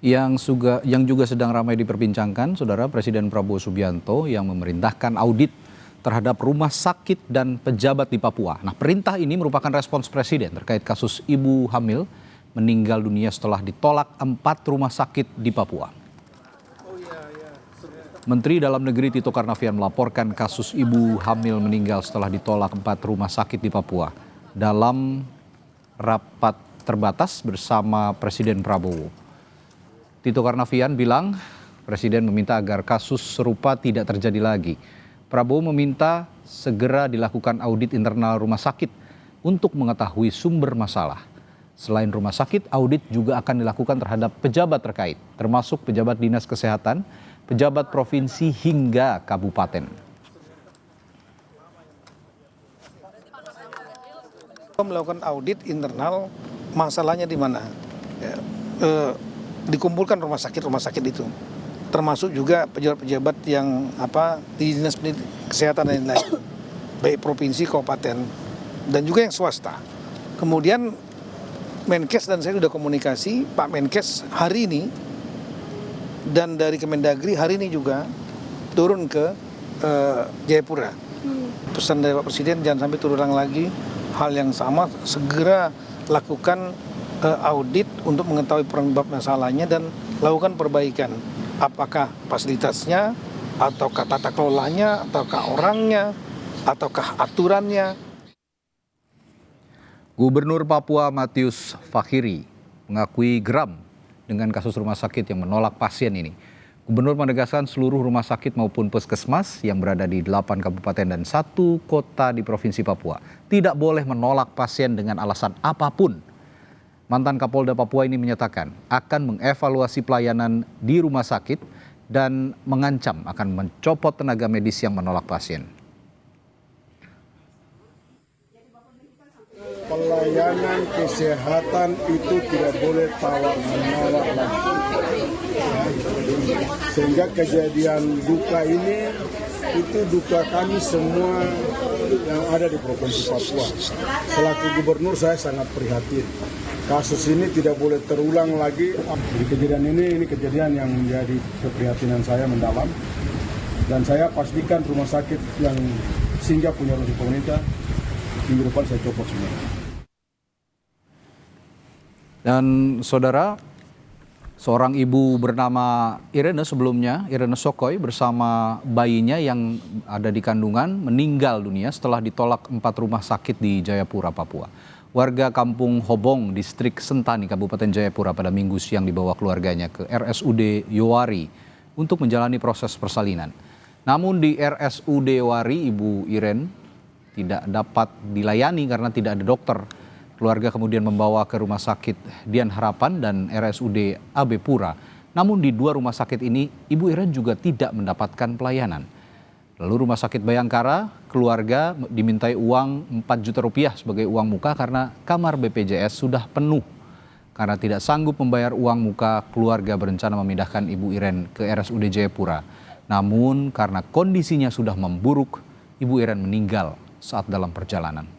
Yang juga sedang ramai diperbincangkan, Saudara, Presiden Prabowo Subianto yang memerintahkan audit terhadap rumah sakit dan pejabat di Papua. Nah, perintah ini merupakan respons Presiden terkait kasus ibu hamil meninggal dunia setelah ditolak 4 rumah sakit di Papua. Menteri Dalam Negeri Tito Karnavian melaporkan kasus ibu hamil meninggal setelah ditolak 4 rumah sakit di Papua dalam rapat terbatas bersama Presiden Prabowo. Tito Karnavian bilang Presiden meminta agar kasus serupa tidak terjadi lagi. Prabowo meminta segera dilakukan audit internal rumah sakit untuk mengetahui sumber masalah. Selain rumah sakit, audit juga akan dilakukan terhadap pejabat terkait, termasuk pejabat dinas kesehatan, pejabat provinsi hingga kabupaten. Melakukan audit internal, masalahnya di mana? Dikumpulkan rumah sakit itu, termasuk juga pejabat-pejabat yang di dinas kesehatan dan lain-lain, baik provinsi, kabupaten, dan juga yang swasta. Kemudian Menkes dan saya sudah komunikasi, Pak Menkes hari ini dan dari Kemendagri hari ini juga turun ke Jayapura. Pesan dari Pak Presiden jangan sampai terulang lagi hal yang sama, segera lakukan audit untuk mengetahui penyebab masalahnya dan lakukan perbaikan. Apakah fasilitasnya, ataukah tata kelolanya, ataukah orangnya, ataukah aturannya. Gubernur Papua Matius Fakhiri mengakui geram dengan kasus rumah sakit yang menolak pasien ini. Gubernur menegaskan seluruh rumah sakit maupun puskesmas yang berada di 8 kabupaten dan 1 kota di Provinsi Papua tidak boleh menolak pasien dengan alasan apapun. Mantan Kapolda Papua ini menyatakan akan mengevaluasi pelayanan di rumah sakit dan mengancam akan mencopot tenaga medis yang menolak pasien. Pelayanan kesehatan itu tidak boleh tawar-menawar lagi. Sehingga kejadian duka ini itu duka kami semua yang ada di Provinsi Papua. Selaku gubernur saya sangat prihatin. Kasus ini tidak boleh terulang lagi. Di kejadian ini kejadian yang menjadi keprihatinan saya mendalam. Dan saya pastikan rumah sakit yang singgah punya ruang pemerintah, minggu depan saya copot semua. Dan Saudara, seorang ibu bernama Irene sebelumnya, Irene Sokoy bersama bayinya yang ada di kandungan meninggal dunia setelah ditolak 4 rumah sakit di Jayapura, Papua. Warga Kampung Hobong, Distrik Sentani, Kabupaten Jayapura pada Minggu siang dibawa keluarganya ke RSUD Yowari untuk menjalani proses persalinan. Namun di RSUD Yowari, Ibu Irene tidak dapat dilayani karena tidak ada dokter. Keluarga kemudian membawa ke Rumah Sakit Dian Harapan dan RSUD AB Pura. Namun di 2 rumah sakit ini, Ibu Irene juga tidak mendapatkan pelayanan. Lalu Rumah Sakit Bayangkara, keluarga dimintai uang 4 juta rupiah sebagai uang muka karena kamar BPJS sudah penuh. Karena tidak sanggup membayar uang muka, keluarga berencana memindahkan Ibu Irene ke RSUD Jayapura. Namun karena kondisinya sudah memburuk, Ibu Irene meninggal saat dalam perjalanan.